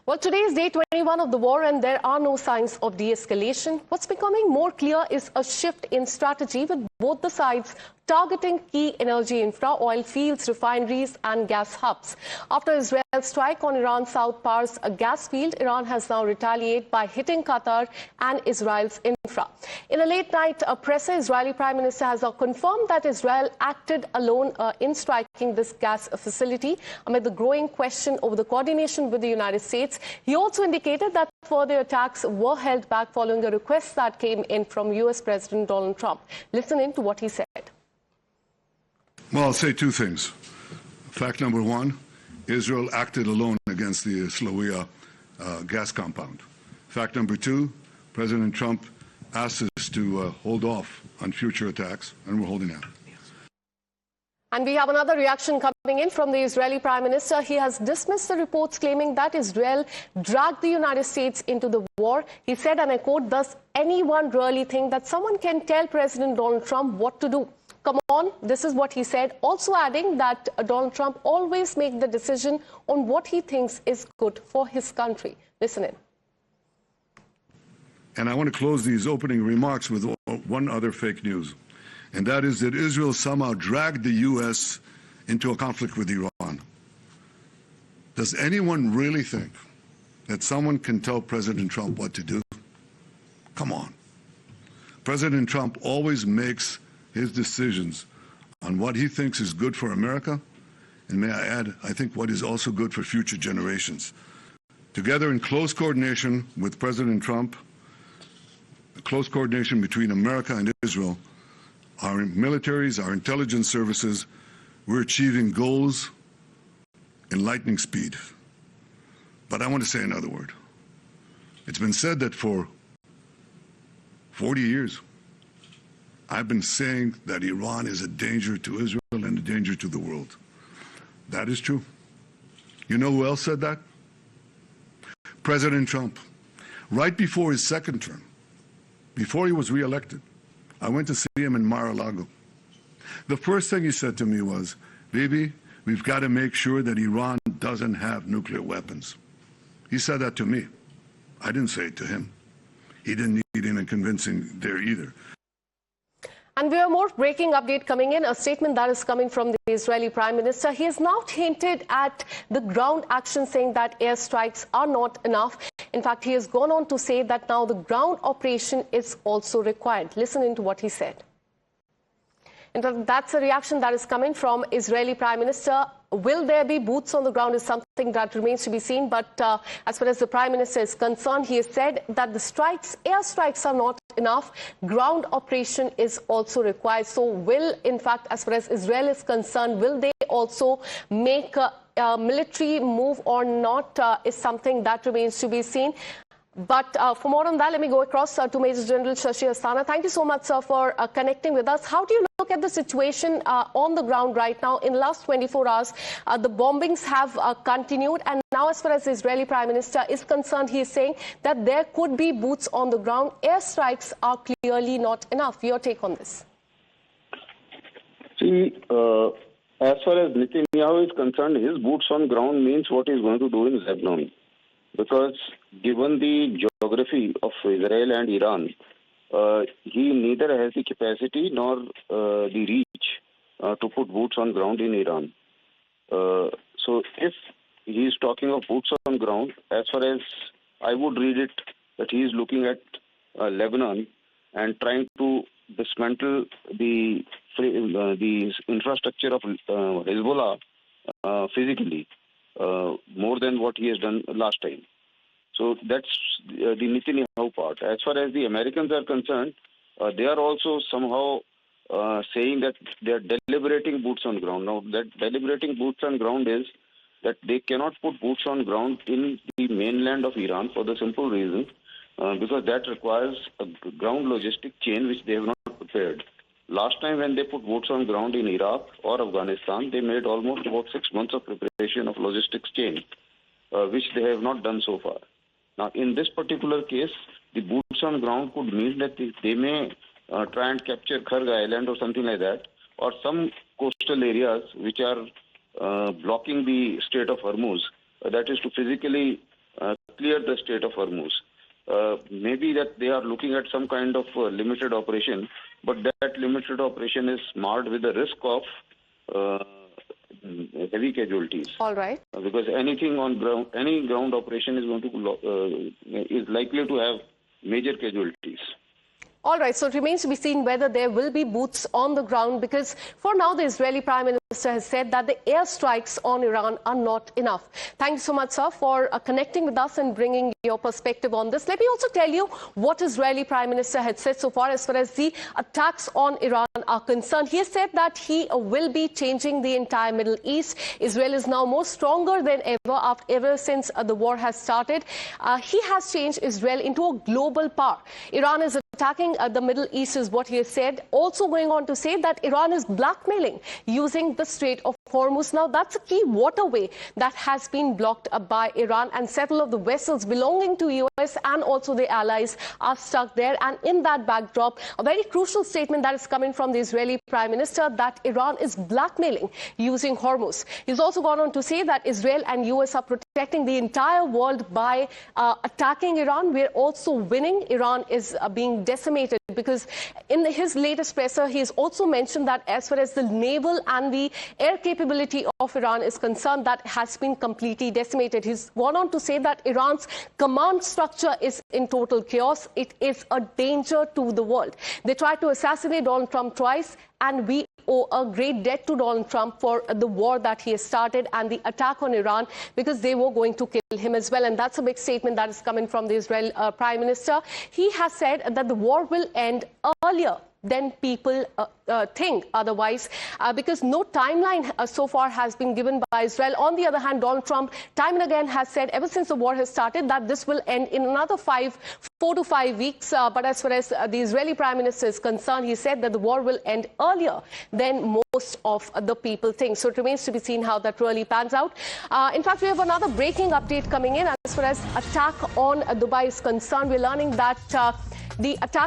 Well, today is day 21 of the war and there are no signs of de-escalation. What's becoming more clear is a shift in strategy with both the sides targeting key energy infra, oil fields, refineries and gas hubs. After Israel's strike on Iran's South Pars gas field, Iran has now retaliated by hitting Qatar and Israel's infra. In a late-night presser, Israeli Prime Minister has now confirmed that Israel acted alone in striking this gas facility amid the growing question over the coordination with the United States. He also indicated that further attacks were held back following a request that came in from US President Donald Trump. Listen in to what he said. Well, I'll say two things. Fact number one, Israel acted alone against the Slawiya gas compound. Fact number two, President Trump asked us to hold off on future attacks, and we're holding out. And we have another reaction coming in from the Israeli Prime Minister. He has dismissed the reports claiming that Israel dragged the United States into the war. He said, and I quote, "Does anyone really think that someone can tell President Donald Trump what to do? Come on," this is what he said, also adding that Donald Trump always makes the decision on what he thinks is good for his country. Listen in. And I want to close these opening remarks with one other fake news, and that is that Israel somehow dragged the U.S. into a conflict with Iran. Does anyone really think that someone can tell President Trump what to do? Come on. President Trump always makes his decisions on what he thinks is good for America, and may I add, I think what is also good for future generations. Together in close coordination with President Trump, close coordination between America and Israel, our militaries, our intelligence services, we're achieving goals in lightning speed. But I want to say another word. It's been said that for 40 years, I've been saying that Iran is a danger to Israel and a danger to the world. That is true. You know who else said that? President Trump. Right before his second term, before he was reelected, I went to see him in Mar-a-Lago. The first thing he said to me was, "Bibi, we've got to make sure that Iran doesn't have nuclear weapons." He said that to me. I didn't say it to him. He didn't need any convincing there either. And we have more breaking update coming in, a statement that is coming from the Israeli Prime Minister. He has now hinted at the ground action, saying that airstrikes are not enough. In fact, he has gone on to say that now the ground operation is also required. Listen into what he said. In fact, that's a reaction that is coming from Israeli Prime Minister. Will there be boots on the ground is something that remains to be seen. But as far as the Prime Minister is concerned, he has said that the airstrikes are not enough. Ground operation is also required. So will, in fact, as far as Israel is concerned, will they also make a military move or not is something that remains to be seen. But for more on that, let me go across to Major General Shashi Asthana. Thank you so much, sir, for connecting with us. How do you look at the situation on the ground right now? In the last 24 hours, the bombings have continued. And now, as far as the Israeli Prime Minister is concerned, he is saying that there could be boots on the ground. Airstrikes are clearly not enough. Your take on this? See, as far as Netanyahu is concerned, his boots on ground means what he's going to do in Lebanon. Because given the geography of Israel and Iran, he neither has the capacity nor the reach to put boots on ground in Iran. So if he is talking of boots on ground, as far as I would read it, that he is looking at Lebanon and trying to dismantle the infrastructure of Hezbollah physically. More than what he has done last time. So that's the Netanyahu part. As far as the Americans are concerned, they are also somehow saying that they are deliberating boots on ground. Now, that deliberating boots on ground is that they cannot put boots on ground in the mainland of Iran for the simple reason because that requires a ground logistic chain which they have not prepared. Last time when they put boots on ground in Iraq or Afghanistan, they made almost about 6 months of preparation of logistics chain, which they have not done so far. Now, in this particular case, the boots on ground could mean that they may try and capture Kharg Island or something like that, or some coastal areas which are blocking the Strait of Hormuz, that is to physically clear the Strait of Hormuz. Maybe that they are looking at some kind of limited operation, but that limited operation is marred with the risk of heavy casualties. All right. Because anything on ground, any ground operation is going to is likely to have major casualties. All right, so it remains to be seen whether there will be boots on the ground, because for now the Israeli Prime Minister has said that the airstrikes on Iran are not enough. Thank you so much, sir, for connecting with us and bringing your perspective on this. Let me also tell you what Israeli Prime Minister had said so far as the attacks on Iran are concerned. He has said that he will be changing the entire Middle East. Israel is now more stronger than ever since the war has started. He has changed Israel into a global power. Iran is attacking the Middle East is what he has said. Also going on to say that Iran is blackmailing using the Strait of Hormuz. Now, that's a key waterway that has been blocked by Iran, and several of the vessels belonging to US and also the allies are stuck there. And in that backdrop, a very crucial statement that is coming from the Israeli Prime Minister that Iran is blackmailing using Hormuz. He's also gone on to say that Israel and US are protecting the entire world by attacking Iran. We're also winning. Iran is being decimated, because in his latest presser, he has also mentioned that as far as the naval and the air capability of Iran is concerned, that has been completely decimated. He's gone on to say that Iran's command structure is in total chaos. It is a danger to the world. They tried to assassinate Donald Trump twice, and we owe a great debt to Donald Trump for the war that he has started and the attack on Iran, because they were going to kill him as well. And that's a big statement that is coming from the Israel Prime Minister. He has said that the war will end earlier than people think otherwise, because no timeline so far has been given by Israel. On the other hand, Donald Trump time and again has said ever since the war has started that this will end in another 4 to 5 weeks. But as far as the Israeli Prime Minister is concerned, he said that the war will end earlier than most of the people think. So it remains to be seen how that really pans out. In fact, we have another breaking update coming in as far as attack on Dubai is concerned. We're learning that the attack